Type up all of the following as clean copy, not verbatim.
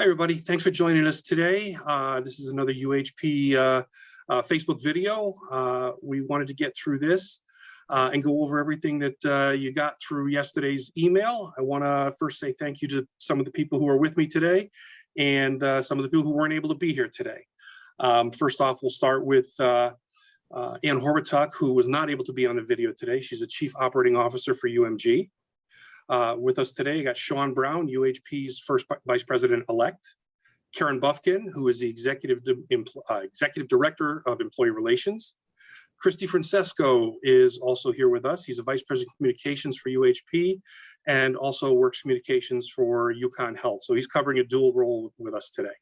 Hi, everybody. Thanks for joining us today. This is another UHP Facebook video. We wanted to get through this and go over everything that you got through yesterday's email. I want to first say thank you to some of the people who are with me today and some of the people who weren't able to be here today. First off, we'll start with Ann Horbatuk, who was not able to be on the video today. She's the Chief Operating Officer for UMG. With us today, I got Sean Brown, UHP's first Vice President-elect. Karen Buffkin, who is the Executive Director of Employee Relations. Christy Francesco is also here with us. He's a Vice President of Communications for UHP and also works communications for UConn Health. So he's covering a dual role with us today.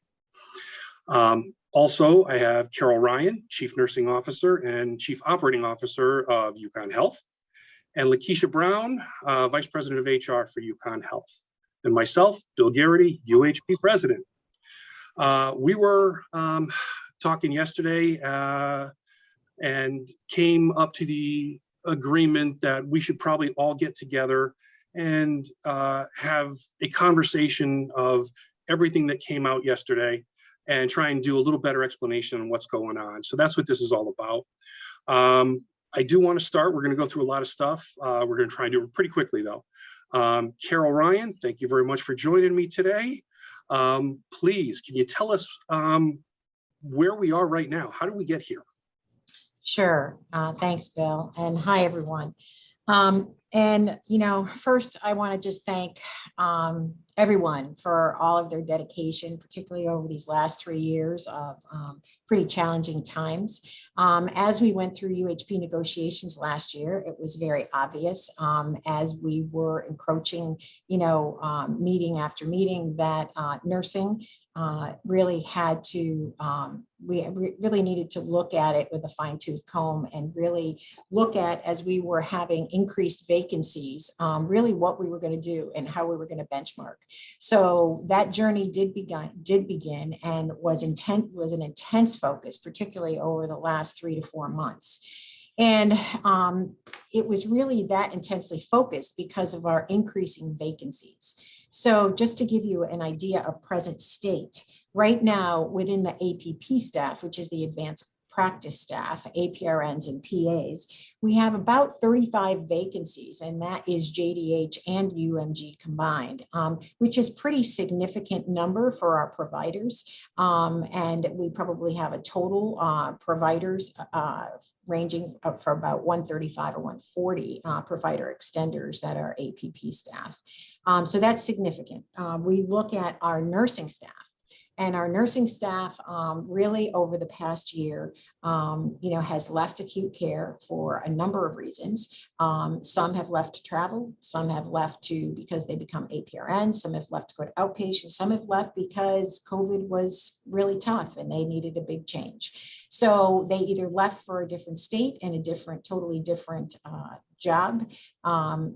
Also, I have Caryl Ryan, Chief Nursing Officer and Chief Operating Officer of UConn Health. And Lakeesha Brown, Vice President of HR for UConn Health. And myself, Bill Garrity, UHP President. We were talking yesterday and came up to the agreement that we should probably all get together and have a conversation of everything that came out yesterday and try and do a little better explanation on what's going on. So that's what this is all about. I do want to start. We're going to go through a lot of stuff. We're going to try and do it pretty quickly, though. Caryl Ryan, thank you very much for joining me today. Please, can you tell us where we are right now? How did we get here? Sure. Thanks, Bill. And hi, everyone. First, I want to just thank everyone for all of their dedication, particularly over these last 3 years of pretty challenging times. As we went through UHP negotiations last year, it was very obvious as we were encroaching, meeting after meeting that nursing really had to, we really needed to look at it with a fine-tooth comb and really look at, as we were having increased vacancies, really what we were going to do and how we were going to benchmark. So that journey did begin and was an intense focus, particularly over the last 3 to 4 months. And it was really that intensely focused because of our increasing vacancies. So just to give you an idea of present state, right now within the APP staff, which is the advanced practice staff, APRNs and PAs, we have about 35 vacancies, and that is JDH and UMG combined, which is pretty significant number for our providers. And we probably have a total providers ranging up for about 135 or 140 provider extenders that are APP staff. So that's significant. We look at our nursing staff. And our nursing staff really over the past year, has left acute care for a number of reasons. Some have left to travel, some have left because they become APRN, some have left to go to outpatient, some have left because COVID was really tough and they needed a big change. So they either left for a different state and a totally different job,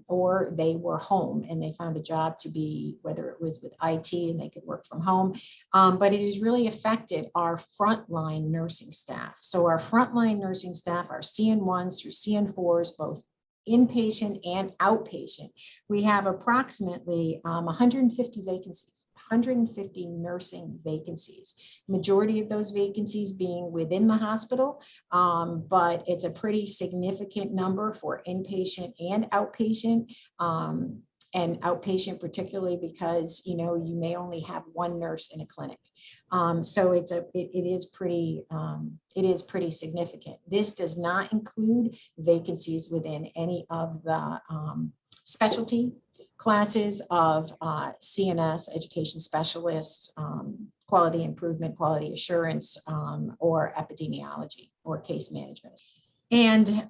or they were home and they found a job to be, whether it was with IT and they could work from home. But it has really affected our frontline nursing staff. So our frontline nursing staff, our CN1s through CN4s, both inpatient and outpatient, we have approximately 150 vacancies, 150 nursing vacancies. Majority of those vacancies being within the hospital, but it's a pretty significant number for inpatient and outpatient. And outpatient particularly because you may only have one nurse in a clinic, so it is pretty significant. This does not include vacancies within any of the specialty classes of CNS, education specialists, quality improvement, quality assurance, or epidemiology or case management. And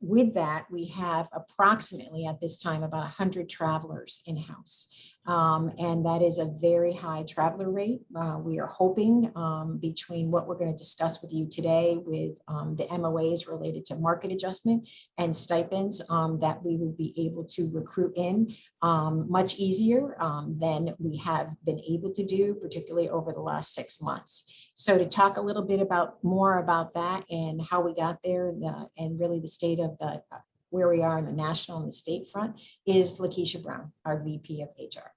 with that, we have approximately at this time about 100 travelers in-house. And that is a very high traveler rate. We are hoping between what we're going to discuss with you today with the MOAs related to market adjustment and stipends, that we will be able to recruit in much easier than we have been able to do, particularly over the last 6 months. So to talk a little bit more about that and how we got there and really the state of where we are in the national and the state front is Lakeesha Brown, our VP of HR.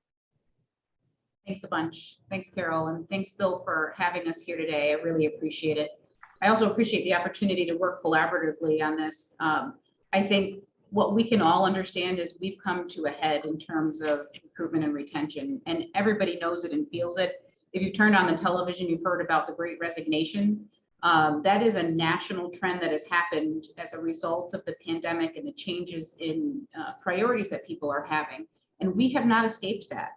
Thanks a bunch. Thanks, Caryl, and thanks, Bill, for having us here today. I really appreciate it. I also appreciate the opportunity to work collaboratively on this. I think what we can all understand is we've come to a head in terms of recruitment and retention, and everybody knows it and feels it. If you turned on the television, you've heard about the Great Resignation. That is a national trend that has happened as a result of the pandemic and the changes in priorities that people are having. And we have not escaped that.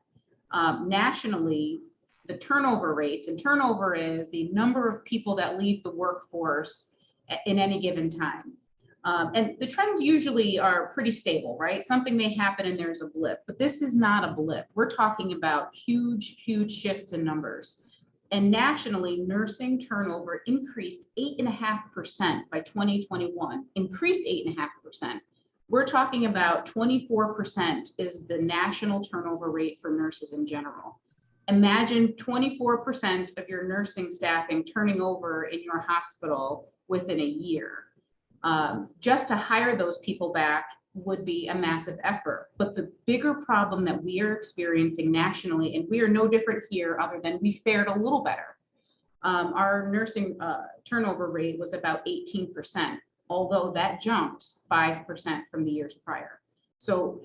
Nationally, the turnover rates, and turnover is the number of people that leave the workforce in any given time. And the trends usually are pretty stable, right? Something may happen and there's a blip, but this is not a blip. We're talking about huge, huge shifts in numbers. And nationally, nursing turnover increased 8.5% by 2021, increased 8.5%. We're talking about 24% is the national turnover rate for nurses in general. Imagine 24% of your nursing staffing turning over in your hospital within a year. Just to hire those people back would be a massive effort. But the bigger problem that we are experiencing nationally, and we are no different here other than we fared a little better. Our nursing turnover rate was about 18%, although that jumped 5% from the years prior. So,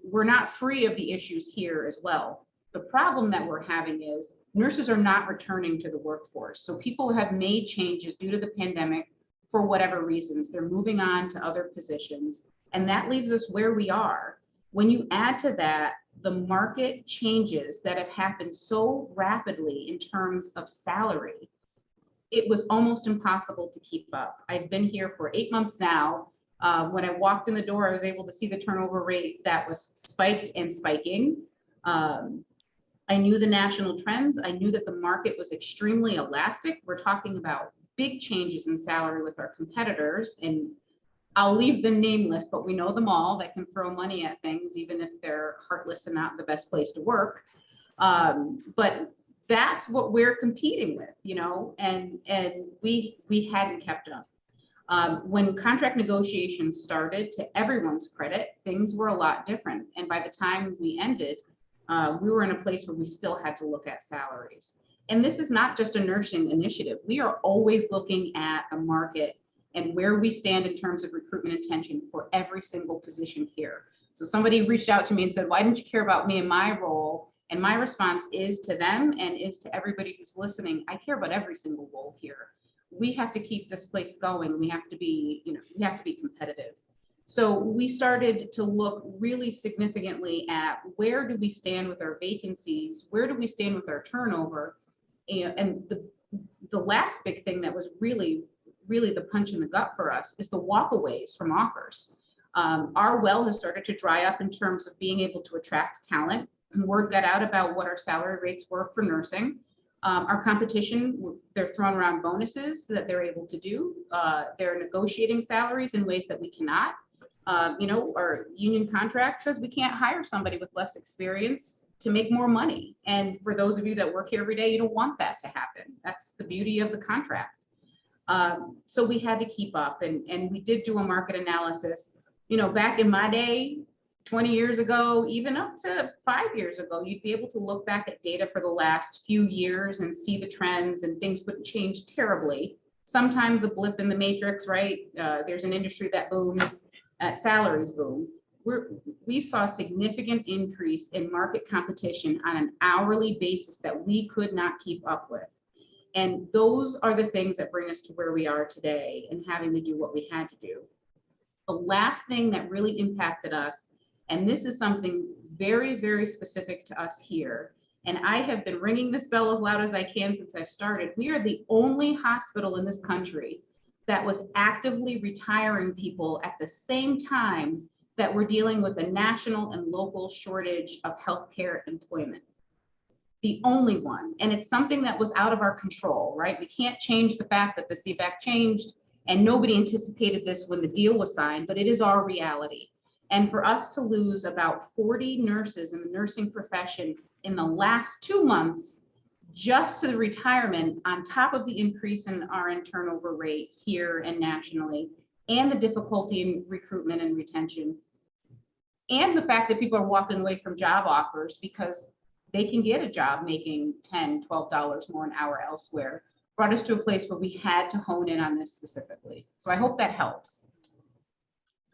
we're not free of the issues here as well. The problem that we're having is nurses are not returning to the workforce. So people have made changes due to the pandemic for whatever reasons. They're moving on to other positions, and that leaves us where we are. When you add to that the market changes that have happened so rapidly in terms of salary, it was almost impossible to keep up. I've been here for 8 months now. When I walked in the door, I was able to see the turnover rate that was spiked and spiking. I knew the national trends. I knew that the market was extremely elastic. We're talking about big changes in salary with our competitors, and I'll leave them nameless, but we know them all that can throw money at things, even if they're heartless and not the best place to work. But that's what we're competing with, and we hadn't kept up. When contract negotiations started, to everyone's credit, things were a lot different. And by the time we ended, we were in a place where we still had to look at salaries. And this is not just a nursing initiative. We are always looking at the market and where we stand in terms of recruitment intention for every single position here. So somebody reached out to me and said, why didn't you care about me and my role? And my response is to them and is to everybody who's listening, I care about every single role here. We have to keep this place going. We have to be, we have to be competitive. So we started to look really significantly at where do we stand with our vacancies? Where do we stand with our turnover? And the last big thing that was really the punch in the gut for us is the walkaways from offers. Our well has started to dry up in terms of being able to attract talent. And word got out about what our salary rates were for nursing. Our competition, they're throwing around bonuses that they're able to do. They're negotiating salaries in ways that we cannot. Our union contract says we can't hire somebody with less experience to make more money. And for those of you that work here every day, you don't want that to happen. That's the beauty of the contract. So we had to keep up, and we did do a market analysis. Back in my day, 20 years ago, even up to 5 years ago, you'd be able to look back at data for the last few years and see the trends, and things wouldn't change terribly. Sometimes a blip in the matrix, right? There's an industry that booms, salaries boom. We saw a significant increase in market competition on an hourly basis that we could not keep up with. And those are the things that bring us to where we are today and having to do what we had to do. The last thing that really impacted us, and this is something very, very specific to us here, and I have been ringing this bell as loud as I can since I've started. We are the only hospital in this country that was actively retiring people at the same time that we're dealing with a national and local shortage of healthcare employment. The only one. And it's something that was out of our control, right? We can't change the fact that the CBAC changed, and nobody anticipated this when the deal was signed, but it is our reality. And for us to lose about 40 nurses in the nursing profession in the last 2 months, just to the retirement, on top of the increase in RN turnover rate here and nationally, and the difficulty in recruitment and retention, and the fact that people are walking away from job offers because they can get a job making $10, $12 more an hour elsewhere, brought us to a place where we had to hone in on this specifically. So I hope that helps.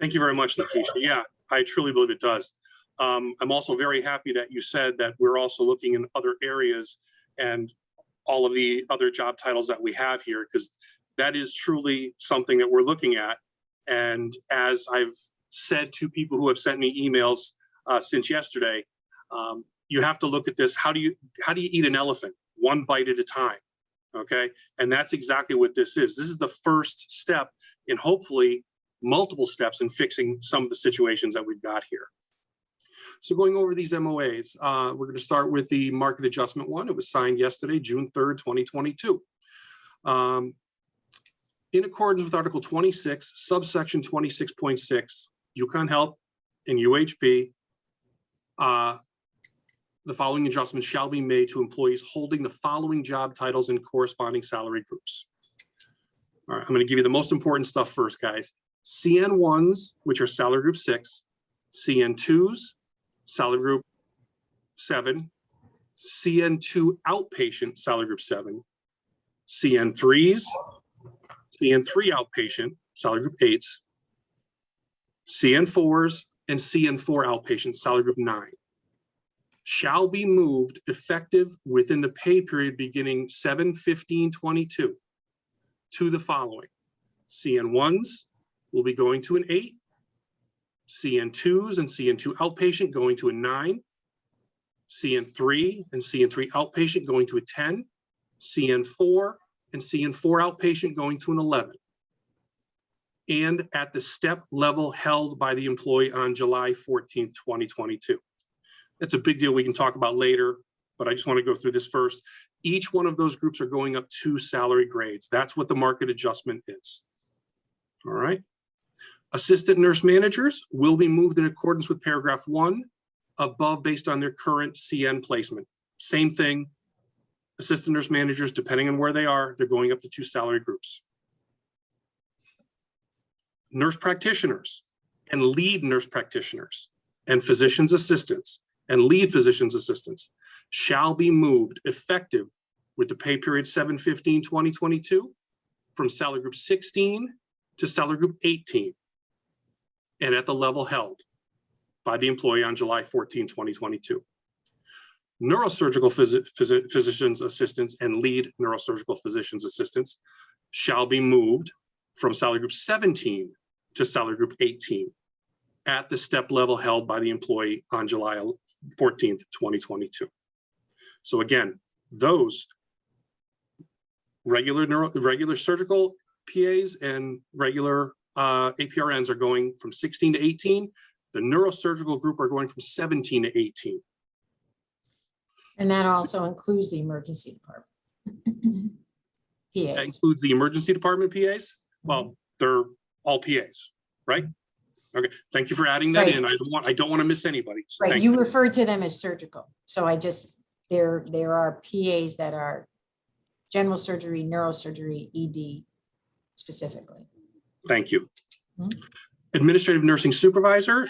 Thank you very much, Lakeesha. Yeah, I truly believe it does. I'm also very happy that you said that we're also looking in other areas and all of the other job titles that we have here, because that is truly something that we're looking at. And as I've said to people who have sent me emails since yesterday, you have to look at this. How do you eat an elephant? One bite at a time. Okay. And that's exactly what this is. This is the first step in hopefully multiple steps in fixing some of the situations that we've got here. So going over these MOAs, we're going to start with the market adjustment one. It was signed yesterday, June 3rd, 2022. In accordance with Article 26, subsection 26.6, UConn Health and UHP, the following adjustments shall be made to employees holding the following job titles and corresponding salary groups. All right, I'm going to give you the most important stuff first, guys. CN1s, which are salary group 6, CN2s, salary group 7, CN2 outpatient, salary group 7, CN3s, CN3 outpatient, salary group 8s, CN4s, and CN4 outpatient, salary group 9, shall be moved effective within the pay period beginning 7/15/22 to the following. CN1s will be going to an 8, CN2s and CN2 outpatient going to a 9, CN3 and CN3 outpatient going to a 10, CN4 and CN4 outpatient going to an 11. And at the step level held by the employee on July 14th, 2022. That's a big deal we can talk about later, but I just want to go through this first. Each one of those groups are going up 2 salary grades. That's what the market adjustment is. All right. Assistant nurse managers will be moved in accordance with paragraph 1 above based on their current CN placement. Same thing. Assistant nurse managers, depending on where they are, they're going up to 2 salary groups. Nurse practitioners and lead nurse practitioners and physician's assistants and lead physician's assistants shall be moved effective with the pay period 7/15/2022 from salary group 16 to salary group 18 and at the level held by the employee on July 14, 2022. Neurosurgical physician's assistants and lead neurosurgical physician's assistants shall be moved from salary group 17 to salary group 18 at the step level held by the employee on July 14th, 2022. So again, those regular surgical PAs and regular APRNs are going from 16 to 18. The neurosurgical group are going from 17 to 18. And that also includes the emergency department. PAs. That includes the emergency department PAs? Well, they're all PAs, right? Okay, thank you for adding that in. I don't want to miss anybody. So right, you referred to them as surgical. So I just, there are PAs that are general surgery, neurosurgery, ED specifically. Thank you. Administrative nursing supervisor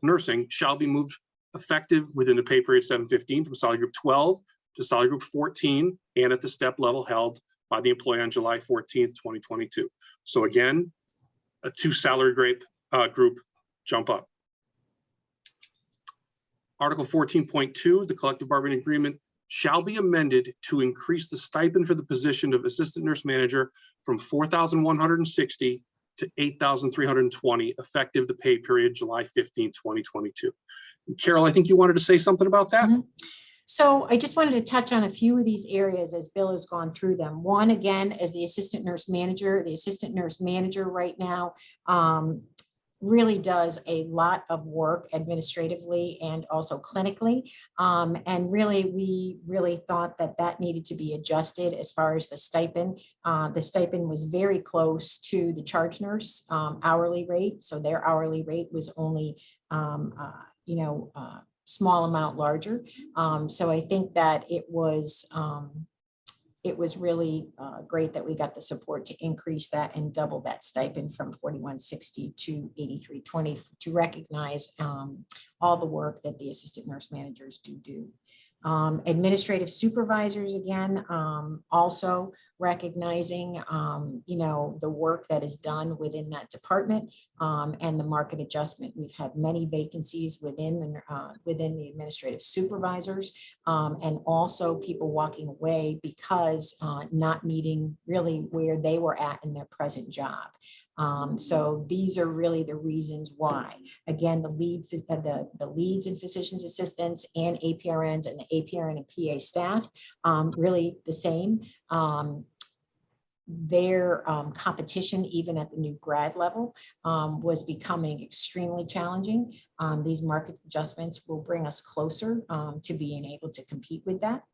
nursing shall be moved effective within the pay period 7/15 from salary group 12 to salary group 14 and at the step level held by the employee on July 14th, 2022. So again, a 2 salary grade group jump up. Article 14.2, the collective bargaining agreement shall be amended to increase the stipend for the position of assistant nurse manager from $4,160 to $8,320 effective the pay period July 15, 2022. Caryl, I think you wanted to say something about that. So I just wanted to touch on a few of these areas as Bill has gone through them. One, again, as the assistant nurse manager right now really does a lot of work administratively and also clinically. And really, we really thought that that needed to be adjusted as far as the stipend. The stipend was very close to the charge nurse hourly rate. So their hourly rate was only, small amount larger. So I think that it was really great that we got the support to increase that and double that stipend from $4,160 to $8,320 to recognize all the work that the assistant nurse managers do. Administrative supervisors, again, also recognizing, the work that is done within that department, and the market adjustment. We've had many vacancies within the administrative supervisors, and also people walking away because not meeting really where they were at in their present job. So these are really the reasons why. Again, the leads and physician's assistants and APRNs and the APRN and PA staff, really the same. Their competition, even at the new grad level, was becoming extremely challenging. These market adjustments will bring us closer to being able to compete with that.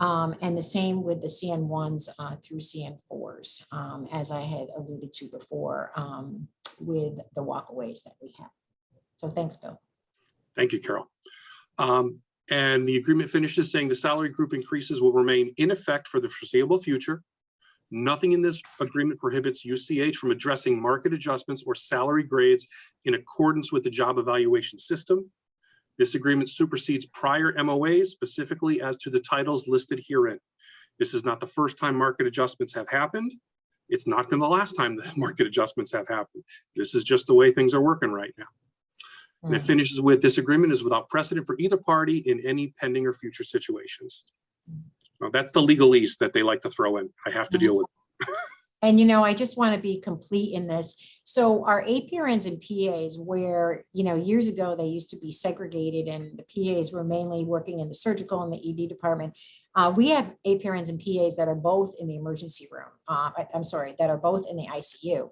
And the same with the CN1s through CN4s, as I had alluded to before, with the walkaways that we have. So thanks, Bill. Thank you, Caryl. And the agreement finishes saying the salary group increases will remain in effect for the foreseeable future. Nothing in this agreement prohibits UCH from addressing market adjustments or salary grades in accordance with the job evaluation system. This agreement supersedes prior MOAs, specifically as to the titles listed herein. This is not the first time market adjustments have happened. It's not been the last time the market adjustments have happened. This is just the way things are working right now. And it finishes with, this agreement is without precedent for either party in any pending or future situations. Now, that's the legalese that they like to throw in. I have to deal with it. And, I just want to be complete in this. So our APRNs and PAs, where, years ago, they used to be segregated and the PAs were mainly working in the surgical and the ED department. We have APRNs and PAs that are both in the emergency room. That are both in the ICU.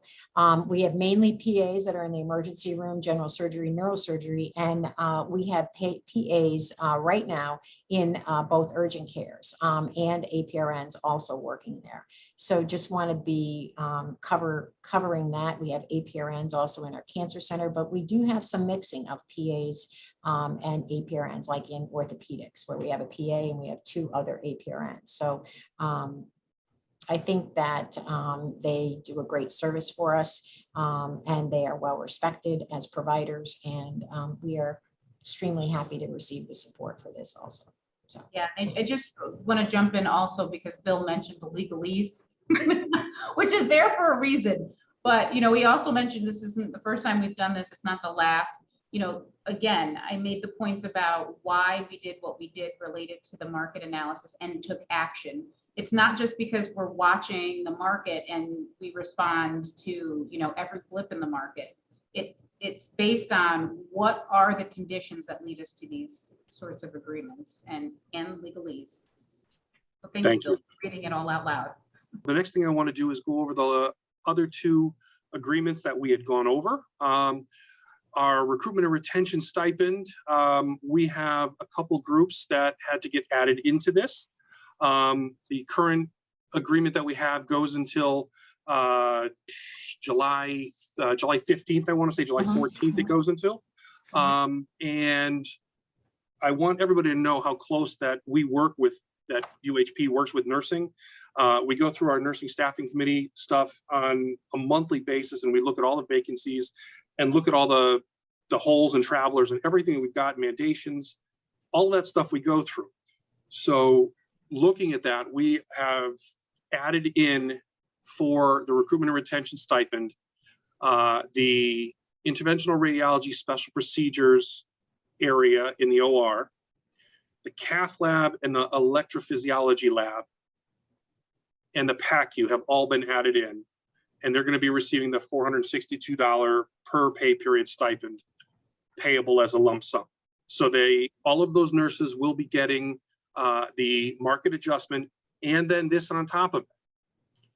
We have mainly PAs that are in the emergency room, general surgery, neurosurgery, and we have PAs right now in both urgent cares and APRNs also working there. So just want to be covering that. We have APRNs also in our cancer center, but we do have some mixing of PAs and APRNs, like in orthopedics, where we have a PA and we have 2 other APRNs. So I think that they do a great service for us, and they are well respected as providers, and we are extremely happy to receive the support for this also. So yeah, I just want to jump in also because Bill mentioned the legalese, which is there for a reason. But we also mentioned this isn't the first time we've done this. It's not the last. Again, I made the points about why we did what we did related to the market analysis and took action. It's not just because we're watching the market and we respond to, every blip in the market. It's based on what are the conditions that lead us to these sorts of agreements and legalese. So thank you for reading it all out loud. The next thing I want to do is go over the other 2 agreements that we had gone over. Our recruitment and retention stipend, we have a couple groups that had to get added into this. The current agreement that we have goes until July 15th, I want to say July 14th it goes until. And I want everybody to know how close that we work with, that UHP works with nursing. We go through our nursing staffing committee stuff on a monthly basis, and we look at all the vacancies and look at all the holes and travelers and everything we've got, mandations, all of that stuff we go through. So looking at that, we have added in for the recruitment and retention stipend, the interventional radiology special procedures area in the OR, the cath lab and the electrophysiology lab, and the PACU have all been added in. And they're going to be receiving the $462 per pay period stipend payable as a lump sum. So all of those nurses will be getting the market adjustment and then this on top of it.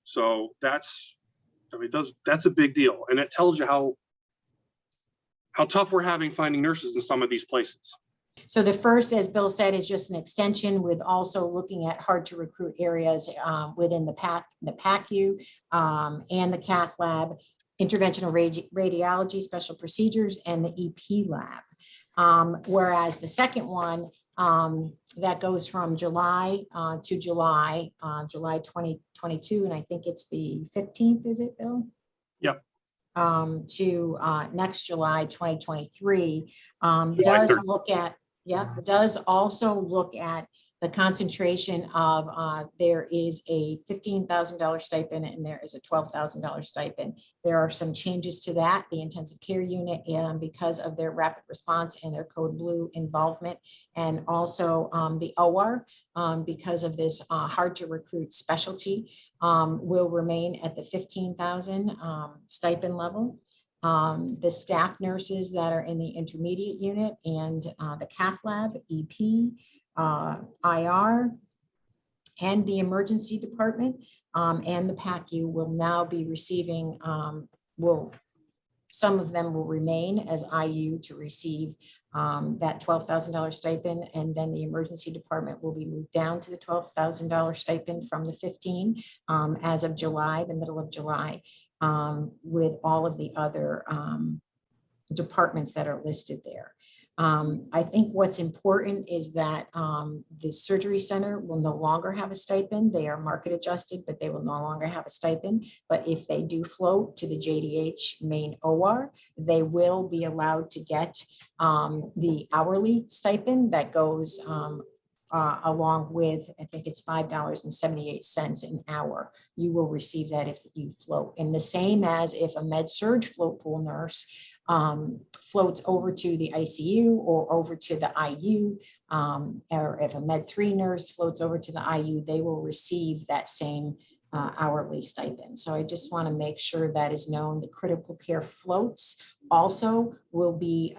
So that's a big deal. And it tells you how tough we're having finding nurses in some of these places. So the first, as Bill said, is just an extension with also looking at hard to recruit areas within the PACU and the cath lab, interventional radiology, special procedures, and the EP lab. Whereas the second one that goes from July to July 2022, and I think it's the 15th, is it, Bill? Yep. To next July 2023 July does 3rd. look at, does also look at the concentration of there is a $15,000 stipend and there is a $12,000 stipend. There are some changes to that. The intensive care unit, because of their rapid response and their code blue involvement, and also the OR, because of this hard to recruit specialty, will remain at the 15,000 stipend level. The staff nurses that are in the intermediate unit and the cath lab, EP, IR, and the emergency department and the PACU will now be receiving, some of them will remain as IU to receive that $12,000 stipend, and then the emergency department will be moved down to the $12,000 stipend from the 15 as of July, the middle of July, with all of the other departments that are listed there. I think what's important is that the surgery center will no longer have a stipend. They are market adjusted, but they will no longer have a stipend. But if they do float to the JDH main OR, they will be allowed to get the hourly stipend that goes along with, I think it's $5.78 an hour. You will receive that if you float. And the same as if a med surg float pool nurse floats over to the ICU or over to the IU, or if a med 3 nurse floats over to the IU, they will receive that same hourly stipend. So I just want to make sure that is known. The critical care floats also will be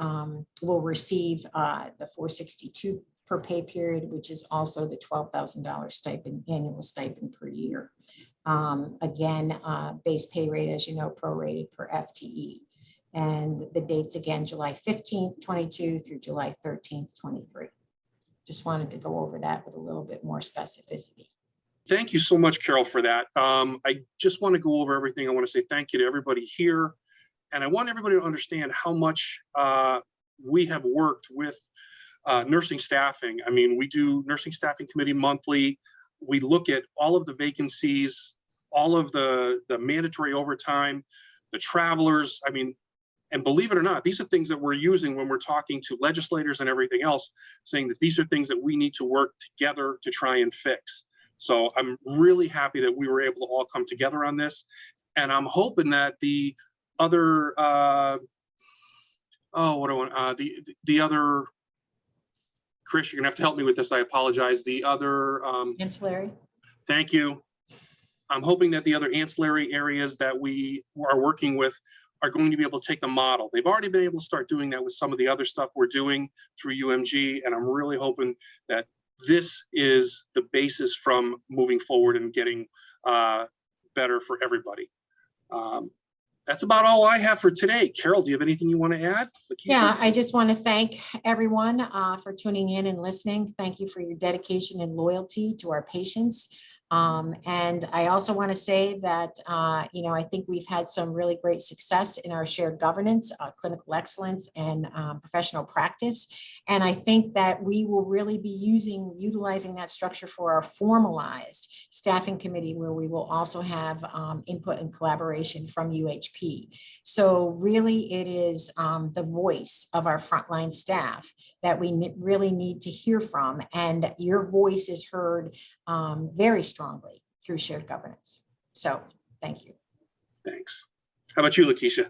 will receive the $462 per pay period, which is also the $12,000 stipend, annual stipend per year. Again, base pay rate, as you know, prorated per FTE. And the dates again, July 15th, 22 through July 13th, 23. Just wanted to go over that with a little bit more specificity. Thank you so much, Caryl, for that. I just want to go over everything. I want to say thank you to everybody here. And I want everybody to understand how much we have worked with nursing staffing. I mean, we do nursing staffing committee monthly. We look at all of the vacancies, all of the mandatory overtime, the travelers. I mean, and believe it or not, these are things that we're using when we're talking to legislators and everything else, saying that these are things that we need to work together to try and fix. So I'm really happy that we were able to all come together on this. And I'm hoping that the other, the other, Chris, you're gonna have to help me with this. I apologize. The other Ancillary. Thank you. I'm hoping that the other ancillary areas that we are working with are going to be able to take the model. They've already been able to start doing that with some of the other stuff we're doing through UMG, and I'm really hoping that this is the basis from moving forward and getting better for everybody. That's about all I have for today. Caryl, do you have anything you want to add? Lakeesha? Yeah, I just want to thank everyone for tuning in and listening. Thank you for your dedication and loyalty to our patients. And I also want to say that, I think we've had some really great success in our shared governance, clinical excellence, and professional practice. And I think that we will really be utilizing that structure for our formalized staffing committee, where we will also have input and collaboration from UHP. So really it is the voice of our frontline staff that we really need to hear from. And your voice is heard very strongly through shared governance. So thank you. Thanks. How about you, Lakeesha?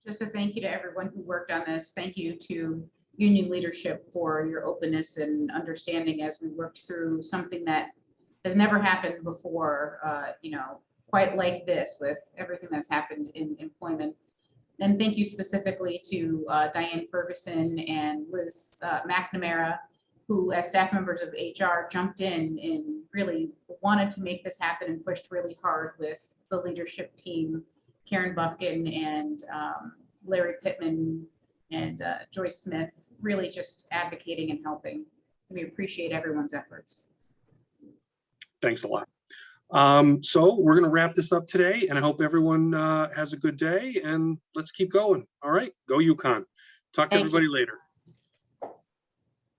Just a thank you to everyone who worked on this. Thank you to union leadership for your openness and understanding as we worked through something that has never happened before, quite like this, with everything that's happened in employment. And thank you specifically to Diane Ferguson and Liz McNamara, who as staff members of HR jumped in and really wanted to make this happen and pushed really hard with the leadership team, Karen Buffkin and Larry Pittman and Joyce Smith, really just advocating and helping. We appreciate everyone's efforts. Thanks a lot. So we're going to wrap this up today, and I hope everyone has a good day, and let's keep going. All right, go UConn. Talk to everybody later.